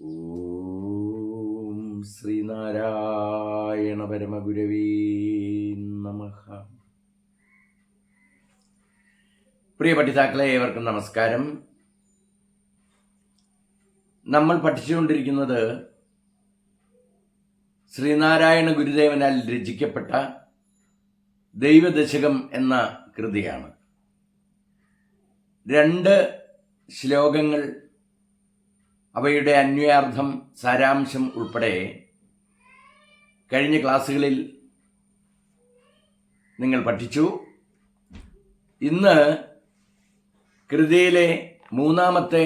ഓം ശ്രീനാരായണ പരമഗുരവേ നമഃ. പ്രിയ പഠിതാക്കളെ, ഏവർക്കും നമസ്കാരം. നമ്മൾ പഠിച്ചുകൊണ്ടിരിക്കുന്നത് ശ്രീനാരായണ ഗുരുദേവനാൽ രചിക്കപ്പെട്ട ദൈവദശകം എന്ന കൃതിയാണ്. 2 ശ്ലോകങ്ങൾ, അവയുടെ അന്വയാർത്ഥം, സാരാംശം ഉൾപ്പെടെ കഴിഞ്ഞ ക്ലാസ്സുകളിൽ നിങ്ങൾ പഠിച്ചു. ഇന്ന് കൃതിയിലെ 3-ാമത്തെ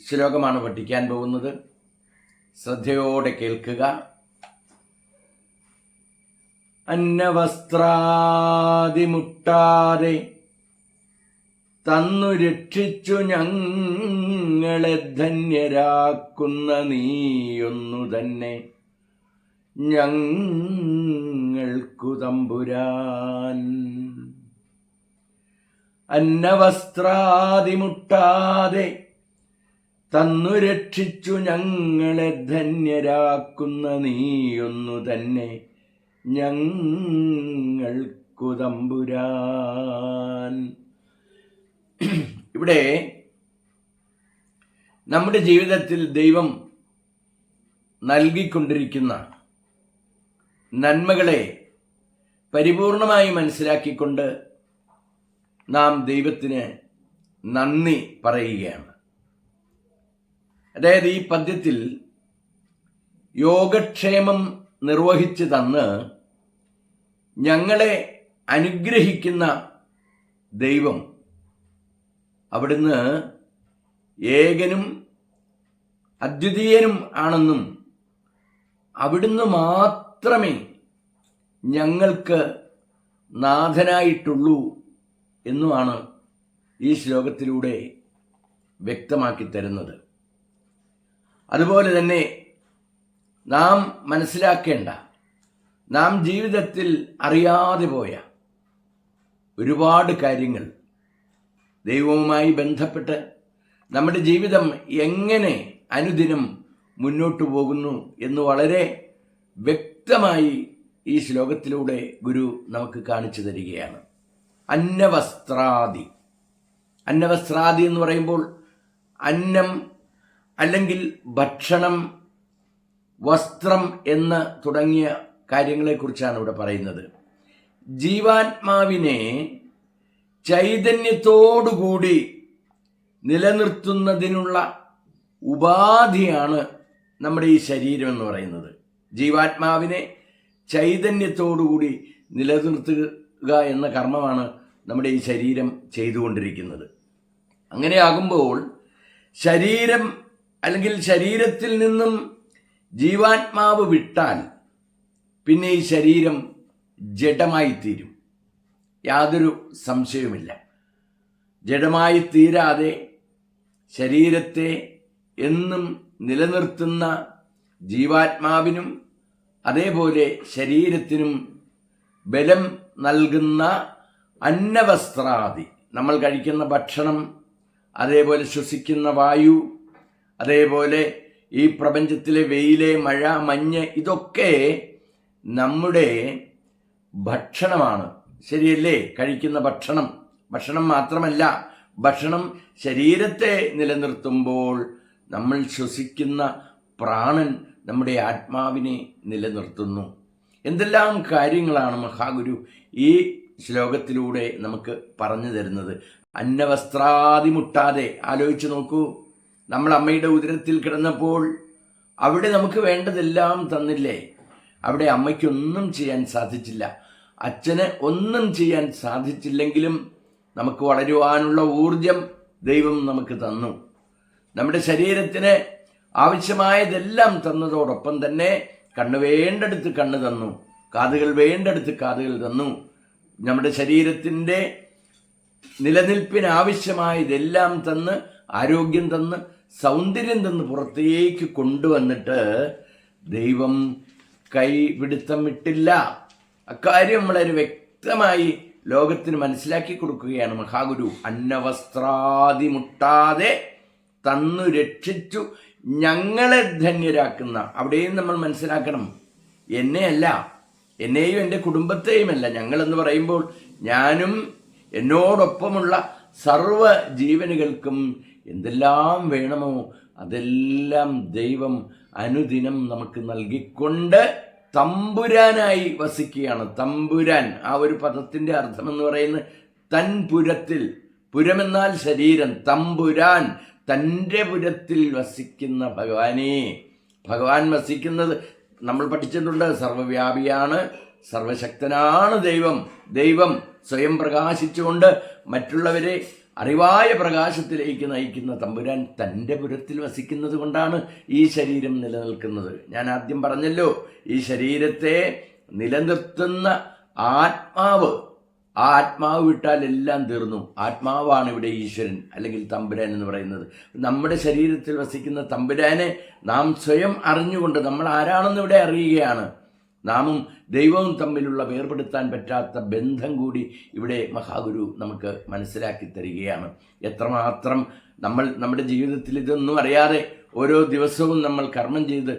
ശ്ലോകമാണ് പഠിക്കാൻ പോകുന്നത്. ശ്രദ്ധയോടെ കേൾക്കുക. അന്നവസ്ത്രാദിമുട്ടാതെ തന്നു രക്ഷിച്ചു ഞങ്ങളെ ധന്യരാക്കുന്ന നീയൊന്നു തന്നെ ഞങ്ങൾക്കു തമ്പുരാൻ. അന്നവസ്ത്രാദിമുട്ടാതെ തന്നു രക്ഷിച്ചു ഞങ്ങളെ ധന്യരാക്കുന്ന നീയൊന്നു തന്നെ ഞങ്ങൾക്കു തമ്പുരാൻ. ഇവിടെ നമ്മുടെ ജീവിതത്തിൽ ദൈവം നൽകിക്കൊണ്ടിരിക്കുന്ന നന്മകളെ പരിപൂർണമായി മനസ്സിലാക്കിക്കൊണ്ട് നാം ദൈവത്തിന് നന്ദി പറയുകയാണ്. അതായത് ഈ പദ്യത്തിൽ യോഗക്ഷേമം നിർവഹിച്ചു തന്ന് ഞങ്ങളെ അനുഗ്രഹിക്കുന്ന ദൈവം, അവിടുന്ന് ഏകനും അദ്വിതീയനും ആണെന്നും അവിടുന്ന് മാത്രമേ ഞങ്ങൾക്ക് നാഥനായിട്ടുള്ളൂ എന്നുമാണ് ഈ ശ്ലോകത്തിലൂടെ വ്യക്തമാക്കി തരുന്നത്. അതുപോലെ തന്നെ നാം മനസ്സിലാക്കേണ്ട, നാം ജീവിതത്തിൽ അറിയാതെ പോയ ഒരുപാട് കാര്യങ്ങൾ, ദൈവവുമായി ബന്ധപ്പെട്ട് നമ്മുടെ ജീവിതം എങ്ങനെ അനുദിനം മുന്നോട്ടു പോകുന്നു എന്ന് വളരെ വ്യക്തമായി ഈ ശ്ലോകത്തിലൂടെ ഗുരു നമുക്ക് കാണിച്ചു തരികയാണ്. അന്നവസ്ത്രാദി എന്ന് പറയുമ്പോൾ അന്നം അല്ലെങ്കിൽ ഭക്ഷണം, വസ്ത്രം എന്ന് തുടങ്ങിയ കാര്യങ്ങളെക്കുറിച്ചാണ് ഇവിടെ പറയുന്നത്. ജീവാത്മാവിനെ ചൈതന്യത്തോടുകൂടി നിലനിർത്തുന്നതിനുള്ള ഉപാധിയാണ് നമ്മുടെ ഈ ശരീരം എന്ന് പറയുന്നത്. ജീവാത്മാവിനെ ചൈതന്യത്തോടുകൂടി നിലനിർത്തുക എന്ന കർമ്മമാണ് നമ്മുടെ ഈ ശരീരം ചെയ്തുകൊണ്ടിരിക്കുന്നത്. അങ്ങനെയാകുമ്പോൾ ശരീരം അല്ലെങ്കിൽ ശരീരത്തിൽ നിന്നും ജീവാത്മാവ് വിട്ടാൽ പിന്നെ ഈ ശരീരം ജഡമായിത്തീരും. യാതൊരു സംശയവുമില്ല. ജഡമായി തീരാതെ ശരീരത്തെ എന്നും നിലനിർത്തുന്ന ജീവാത്മാവിനും അതേപോലെ ശരീരത്തിനും ബലം നൽകുന്ന അന്നവസ്ത്രാദി, നമ്മൾ കഴിക്കുന്ന ഭക്ഷണം, അതേപോലെ ശ്വസിക്കുന്ന വായു, അതേപോലെ ഈ പ്രപഞ്ചത്തിലെ വെയില്, മഴ, മഞ്ഞ്, ഇതൊക്കെ നമ്മുടെ ഭക്ഷണമാണ്. ശരിയല്ലേ? കഴിക്കുന്ന ഭക്ഷണം മാത്രമല്ല, ഭക്ഷണം ശരീരത്തെ നിലനിർത്തുമ്പോൾ നമ്മൾ ശ്വസിക്കുന്ന പ്രാണൻ നമ്മുടെ ആത്മാവിനെ നിലനിർത്തുന്നു. എന്തെല്ലാം കാര്യങ്ങളാണ് മഹാഗുരു ഈ ശ്ലോകത്തിലൂടെ നമുക്ക് പറഞ്ഞു തരുന്നത്. അന്നവസ്ത്രാദിമുട്ടാതെ ആലോചിച്ച് നോക്കൂ. നമ്മൾ അമ്മയുടെ ഉദരത്തിൽ കിടന്നപ്പോൾ അവിടെ നമുക്ക് വേണ്ടതെല്ലാം തന്നില്ലേ? അവിടെ അമ്മയ്ക്കൊന്നും ചെയ്യാൻ സാധിച്ചില്ല, അച്ഛന് ഒന്നും ചെയ്യാൻ സാധിച്ചില്ലെങ്കിലും നമുക്ക് വളരുവാനുള്ള ഊർജം ദൈവം നമുക്ക് തന്നു. നമ്മുടെ ശരീരത്തിന് ആവശ്യമായതെല്ലാം തന്നതോടൊപ്പം തന്നെ കണ്ണ് വേണ്ടടുത്ത് കണ്ണ് തന്നു, കാതുകൾ വേണ്ടടുത്ത് കാതുകൾ തന്നു. നമ്മുടെ ശരീരത്തിൻ്റെ നിലനിൽപ്പിനാവശ്യമായതെല്ലാം തന്ന്, ആരോഗ്യം തന്ന്, സൗന്ദര്യം തന്ന് പുറത്തേക്ക് കൊണ്ടുവന്നിട്ട് ദൈവം കൈപിടുത്തം വിട്ടില്ല. അക്കാര്യം വളരെ വ്യക്തമായി ലോകത്തിന് മനസ്സിലാക്കി കൊടുക്കുകയാണ് മഹാഗുരു. അന്നവസ്ത്രാദിമുട്ടാതെ തന്നു രക്ഷിച്ചു ഞങ്ങളെ ധന്യരാക്കുന്ന, അവിടെയും നമ്മൾ മനസ്സിലാക്കണം, എന്നെയല്ല, എന്നെയും എൻ്റെ കുടുംബത്തെയുമല്ല. ഞങ്ങളെന്ന് പറയുമ്പോൾ ഞാനും എന്നോടൊപ്പമുള്ള സർവ ജീവനുകൾക്കും എന്തെല്ലാം വേണമോ അതെല്ലാം ദൈവം അനുദിനം നമുക്ക് നൽകിക്കൊണ്ട് തമ്പുരാനായി വസിക്കുകയാണ്. തമ്പുരാൻ, ആ ഒരു പദത്തിൻ്റെ അർത്ഥം എന്ന് പറയുന്നത് തൻപുരത്തിൽ, പുരമെന്നാൽ ശരീരം, തമ്പുരാൻ തൻ്റെ പുരത്തിൽ വസിക്കുന്ന ഭഗവാനെ. ഭഗവാൻ വസിക്കുന്നത് നമ്മൾ പഠിച്ചിട്ടുണ്ട്, സർവ്വവ്യാപിയാണ്, സർവശക്തനാണ് ദൈവം. ദൈവം സ്വയം പ്രകാശിച്ചുകൊണ്ട് മറ്റുള്ളവരെ അറിവായ പ്രകാശത്തിലേക്ക് നയിക്കുന്ന തമ്പുരാൻ തൻ്റെ പുരത്തിൽ വസിക്കുന്നത് കൊണ്ടാണ് ഈ ശരീരം നിലനിൽക്കുന്നത്. ഞാൻ ആദ്യം പറഞ്ഞല്ലോ, ഈ ശരീരത്തെ നിലനിർത്തുന്ന ആത്മാവ്, ആ ആത്മാവ് വിട്ടാൽ എല്ലാം തീർന്നു. ആത്മാവാണ് ഇവിടെ ഈശ്വരൻ അല്ലെങ്കിൽ തമ്പുരാൻ എന്ന് പറയുന്നത്. നമ്മുടെ ശരീരത്തിൽ വസിക്കുന്ന തമ്പുരാനെ നാം സ്വയം അറിഞ്ഞുകൊണ്ട് നമ്മൾ ആരാണെന്ന് ഇവിടെ അറിയുകയാണ്. നാമും ദൈവവും തമ്മിലുള്ള വേർപെടുത്താൻ പറ്റാത്ത ബന്ധം കൂടി ഇവിടെ മഹാഗുരു നമുക്ക് മനസ്സിലാക്കി തരികയാണ്. എത്രമാത്രം നമ്മുടെ ജീവിതത്തിൽ ഇതൊന്നും അറിയാതെ ഓരോ ദിവസവും നമ്മൾ കർമ്മം ചെയ്ത്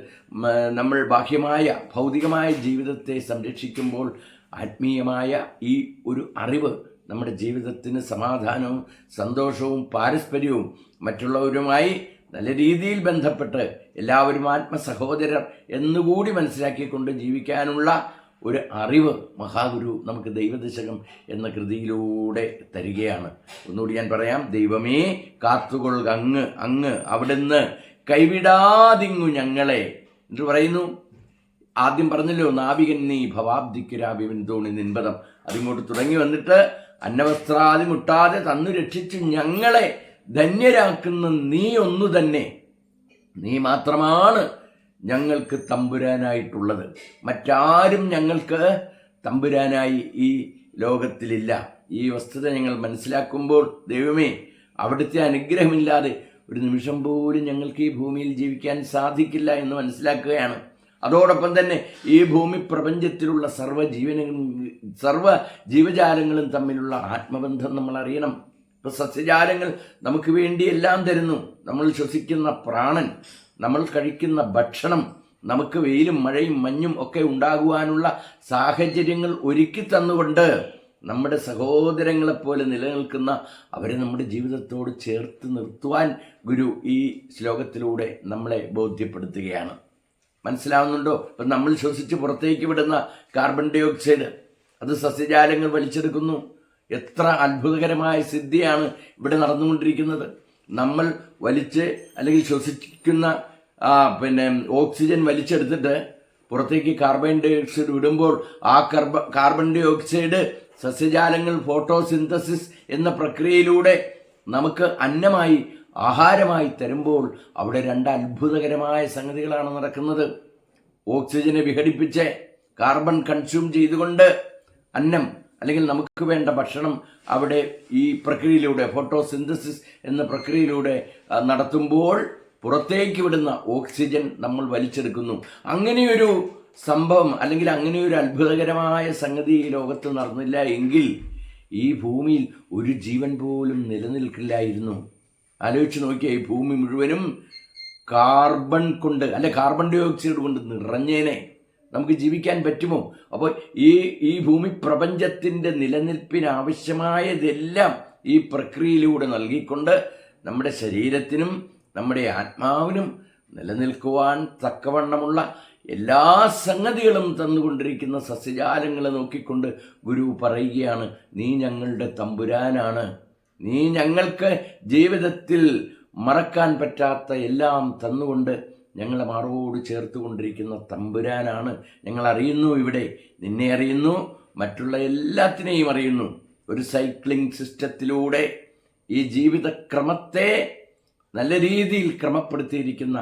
നമ്മൾ ബാഹ്യമായ ഭൗതികമായ ജീവിതത്തെ സംരക്ഷിക്കുമ്പോൾ ആത്മീയമായ ഈ ഒരു അറിവ് നമ്മുടെ ജീവിതത്തിന് സമാധാനവും സന്തോഷവും പാരസ്പര്യവും മറ്റുള്ളവരുമായി നല്ല രീതിയിൽ ബന്ധപ്പെട്ട് എല്ലാവരും ആത്മസഹോദരർ എന്നുകൂടി മനസ്സിലാക്കിക്കൊണ്ട് ജീവിക്കാനുള്ള ഒരു അറിവ് മഹാഗുരു നമുക്ക് ദൈവദശകം എന്ന കൃതിയിലൂടെ തരികയാണ്. ഒന്നുകൂടി ഞാൻ പറയാം. ദൈവമേ കാത്തുകൊള്ളുക അങ്ങ് അവിടുന്ന് കൈവിടാതിങ്ങു ഞങ്ങളെ എന്ന് പറയുന്നു. ആദ്യം പറഞ്ഞല്ലോ, നാവികൻ നീ ഭവാബ്ദിക്കുരാവിവൻ തോണി നിൻപദം. അതിങ്ങോട്ട് തുടങ്ങി വന്നിട്ട് അന്നവസ്ത്രാദി മുട്ടാതെ തന്നു രക്ഷിച്ചു ഞങ്ങളെ ധന്യരാക്കുന്ന നീ ഒന്നു തന്നെ, നീ മാത്രമാണ് ഞങ്ങൾക്ക് തമ്പുരാനായിട്ടുള്ളത്. മറ്റാരും ഞങ്ങൾക്ക് തമ്പുരാനായി ഈ ലോകത്തിലില്ല. ഈ വസ്തുത ഞങ്ങൾ മനസ്സിലാക്കുമ്പോൾ ദൈവമേ, അവിടുത്തെ അനുഗ്രഹമില്ലാതെ ഒരു നിമിഷം പോലും ഞങ്ങൾക്ക് ഈ ഭൂമിയിൽ ജീവിക്കാൻ സാധിക്കില്ല എന്ന് മനസ്സിലാക്കുകയാണ്. അതോടൊപ്പം തന്നെ ഈ ഭൂമി പ്രപഞ്ചത്തിലുള്ള സർവ്വ ജീവജാലങ്ങളും തമ്മിലുള്ള ആത്മബന്ധം നമ്മൾ അറിയണം. ഇപ്പോൾ സസ്യജാലങ്ങൾ നമുക്ക് വേണ്ടി എല്ലാം തരുന്നു. നമ്മൾ ശ്വസിക്കുന്ന പ്രാണൻ, നമ്മൾ കഴിക്കുന്ന ഭക്ഷണം, നമുക്ക് വെയിലും മഴയും മഞ്ഞും ഒക്കെ ഉണ്ടാകുവാനുള്ള സാഹചര്യങ്ങൾ ഒരുക്കി തന്നുകൊണ്ട് നമ്മുടെ സഹോദരങ്ങളെപ്പോലെ നിലനിൽക്കുന്ന അവരെ നമ്മുടെ ജീവിതത്തോട് ചേർത്ത് നിർത്തുവാൻ ഗുരു ഈ ശ്ലോകത്തിലൂടെ നമ്മളെ ബോധ്യപ്പെടുത്തുകയാണ്. മനസ്സിലാവുന്നുണ്ടോ? ഇപ്പം നമ്മൾ ശ്വസിച്ച് പുറത്തേക്ക് വിടുന്ന കാർബൺ ഡൈ ഓക്സൈഡ് അത് സസ്യജാലങ്ങൾ വലിച്ചെടുക്കുന്നു. എത്ര അത്ഭുതകരമായ സിദ്ധിയാണ് ഇവിടെ നടന്നുകൊണ്ടിരിക്കുന്നത്. നമ്മൾ വലിച്ച് അല്ലെങ്കിൽ ശ്വസിക്കുന്ന ഓക്സിജൻ വലിച്ചെടുത്തിട്ട് പുറത്തേക്ക് കാർബൺ ഡൈ ഓക്സൈഡ് വിടുമ്പോൾ ആ കാർബൺ ഡൈ ഓക്സൈഡ് സസ്യജാലങ്ങൾ ഫോട്ടോസിന്തസിസ് എന്ന പ്രക്രിയയിലൂടെ നമുക്ക് അന്നമായി ആഹാരമായി തരുമ്പോൾ അവിടെ രണ്ട് അത്ഭുതകരമായ സംഗതികളാണ് നടക്കുന്നത്. ഓക്സിജനെ വിഘടിപ്പിച്ച് കാർബൺ കൺസ്യൂം ചെയ്തുകൊണ്ട് അന്നം അല്ലെങ്കിൽ നമുക്ക് വേണ്ട ഭക്ഷണം അവിടെ ഈ പ്രക്രിയയിലൂടെ ഫോട്ടോസിന്തസിസ് എന്ന പ്രക്രിയയിലൂടെ നടത്തുമ്പോൾ പുറത്തേക്ക് വിടുന്ന ഓക്സിജൻ നമ്മൾ വലിച്ചെടുക്കുന്നു. അങ്ങനെയൊരു സംഭവം അല്ലെങ്കിൽ അങ്ങനെയൊരു അത്ഭുതകരമായ സംഗതി ഈ ലോകത്ത് നടന്നില്ല എങ്കിൽ ഈ ഭൂമിയിൽ ഒരു ജീവൻ പോലും നിലനിൽക്കില്ലായിരുന്നു. ആലോചിച്ച് നോക്കിയാൽ ഈ ഭൂമി മുഴുവനും കാർബൺ കൊണ്ട് അല്ലെ കാർബൺ ഡൈ ഓക്സൈഡ് കൊണ്ട് നിറഞ്ഞേനെ. നമുക്ക് ജീവിക്കാൻ പറ്റുമോ? അപ്പോൾ ഈ ഭൂമി പ്രപഞ്ചത്തിൻ്റെ നിലനിൽപ്പിനാവശ്യമായതെല്ലാം ഈ പ്രക്രിയയിലൂടെ നൽകിക്കൊണ്ട് നമ്മുടെ ശരീരത്തിനും നമ്മുടെ ആത്മാവിനും നിലനിൽക്കുവാൻ തക്കവണ്ണമുള്ള എല്ലാ സംഗതികളും തന്നുകൊണ്ടിരിക്കുന്ന സസ്യജാലങ്ങളെ നോക്കിക്കൊണ്ട് ഗുരു പറയുകയാണ്, നീ ഞങ്ങളുടെ തമ്പുരാനാണ്. നീ ഞങ്ങൾക്ക് ജീവിതത്തിൽ മറക്കാൻ പറ്റാത്ത എല്ലാം തന്നുകൊണ്ട് ഞങ്ങളെ മാറോട് ചേർത്തുകൊണ്ടിരിക്കുന്ന തമ്പുരാനാണ്. ഞങ്ങൾ അറിയുന്നു, ഇവിടെ നിന്നെ അറിയുന്നു, മറ്റുള്ള എല്ലാത്തിനെയും അറിയുന്നു. ഒരു സൈക്ലിംഗ് സിസ്റ്റത്തിലൂടെ ഈ ജീവിതക്രമത്തെ നല്ല രീതിയിൽ ക്രമപ്പെടുത്തിയിരിക്കുന്ന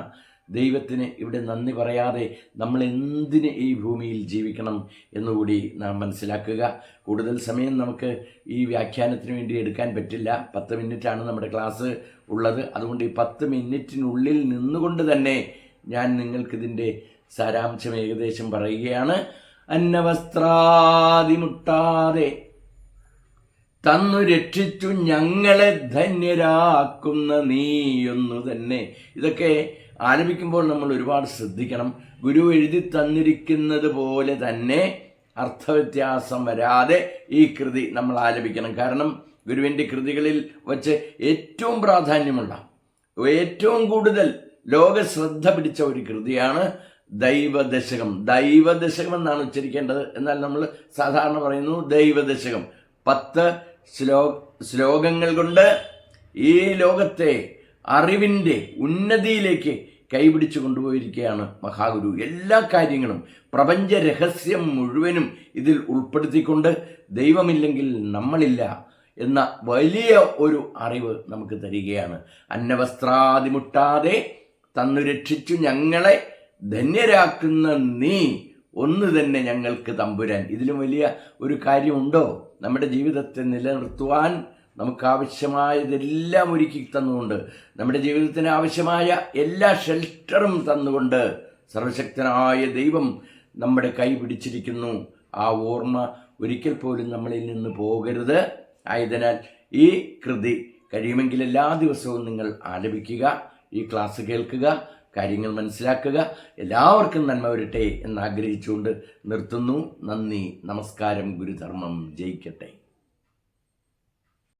ദൈവത്തിന് ഇവിടെ നന്ദി പറയാതെ നമ്മൾ എന്തിന് ഈ ഭൂമിയിൽ ജീവിക്കണം എന്നുകൂടി നാം മനസ്സിലാക്കുക. കൂടുതൽ സമയം നമുക്ക് ഈ വ്യാഖ്യാനത്തിന് വേണ്ടി എടുക്കാൻ പറ്റില്ല. 10 മിനിറ്റാണ് നമ്മുടെ ക്ലാസ് ഉള്ളത്. അതുകൊണ്ട് ഈ 10 മിനിറ്റിനുള്ളിൽ നിന്നുകൊണ്ട് തന്നെ ഞാൻ നിങ്ങൾക്കിതിൻ്റെ സാരാംശം ഏകദേശം പറയുകയാണ്. അന്നവസ്ത്രാദിമുട്ടാതെ തന്നു രക്ഷിച്ചു ഞങ്ങളെ ധന്യരാക്കുന്ന നീയൊന്നു തന്നെ. ഇതൊക്കെ ആലപിക്കുമ്പോൾ നമ്മൾ ഒരുപാട് ശ്രദ്ധിക്കണം. ഗുരു എഴുതി തന്നിരിക്കുന്നത് പോലെ തന്നെ അർത്ഥവ്യത്യാസം വരാതെ ഈ കൃതി നമ്മൾ ആലപിക്കണം. കാരണം ഗുരുവിൻ്റെ കൃതികളിൽ വച്ച് ഏറ്റവും പ്രാധാന്യമുള്ള, ഏറ്റവും കൂടുതൽ ലോക ശ്രദ്ധ പിടിച്ച ഒരു കൃതിയാണ് ദൈവദശകം. ദൈവദശകം എന്നാണ് ഉച്ചരിക്കേണ്ടത്, എന്നാൽ നമ്മൾ സാധാരണ പറയുന്നു ദൈവദശകം. 10 ശ്ലോകങ്ങൾ കൊണ്ട് ഈ ലോകത്തെ അറിവിൻ്റെ ഉന്നതിയിലേക്ക് കൈപിടിച്ചു കൊണ്ടുപോയിരിക്കുകയാണ് മഹാഗുരു. എല്ലാ കാര്യങ്ങളും, പ്രപഞ്ച രഹസ്യം മുഴുവനും ഇതിൽ ഉൾപ്പെടുത്തിക്കൊണ്ട് ദൈവമില്ലെങ്കിൽ നമ്മളില്ല എന്ന വലിയ ഒരു അറിവ് നമുക്ക് തരികയാണ്. അന്നവസ്ത്രാദിമുട്ടാതെ തന്നു രക്ഷിച്ചു ഞങ്ങളെ ധന്യരാക്കുന്ന നീ ഒന്ന് തന്നെ ഞങ്ങൾക്ക് തമ്പുരാൻ. ഇതിലും വലിയ ഒരു കാര്യമുണ്ടോ? നമ്മുടെ ജീവിതത്തെ നിലനിർത്തുവാൻ നമുക്കാവശ്യമായതെല്ലാം ഒരുക്കി തന്നുകൊണ്ട്, നമ്മുടെ ജീവിതത്തിന് ആവശ്യമായ എല്ലാ ഷെൽട്ടറും തന്നുകൊണ്ട് സർവശക്തനായ ദൈവം നമ്മുടെ കൈ പിടിച്ചിരിക്കുന്നു. ആ ഓർമ്മ ഒരിക്കൽ പോലും നമ്മളിൽ നിന്ന് പോകരുത്. ആയതിനാൽ ഈ കൃതി കഴിയുമെങ്കിൽ എല്ലാ ദിവസവും നിങ്ങൾ ആലപിക്കുക, ഈ ക്ലാസ് കേൾക്കുക, കാര്യങ്ങൾ മനസ്സിലാക്കുക. എല്ലാവർക്കും നന്മ വരട്ടെ എന്നാഗ്രഹിച്ചുകൊണ്ട് നിർത്തുന്നു. നന്ദി, നമസ്കാരം. ഗുരുധർമ്മം ജയിക്കട്ടെ.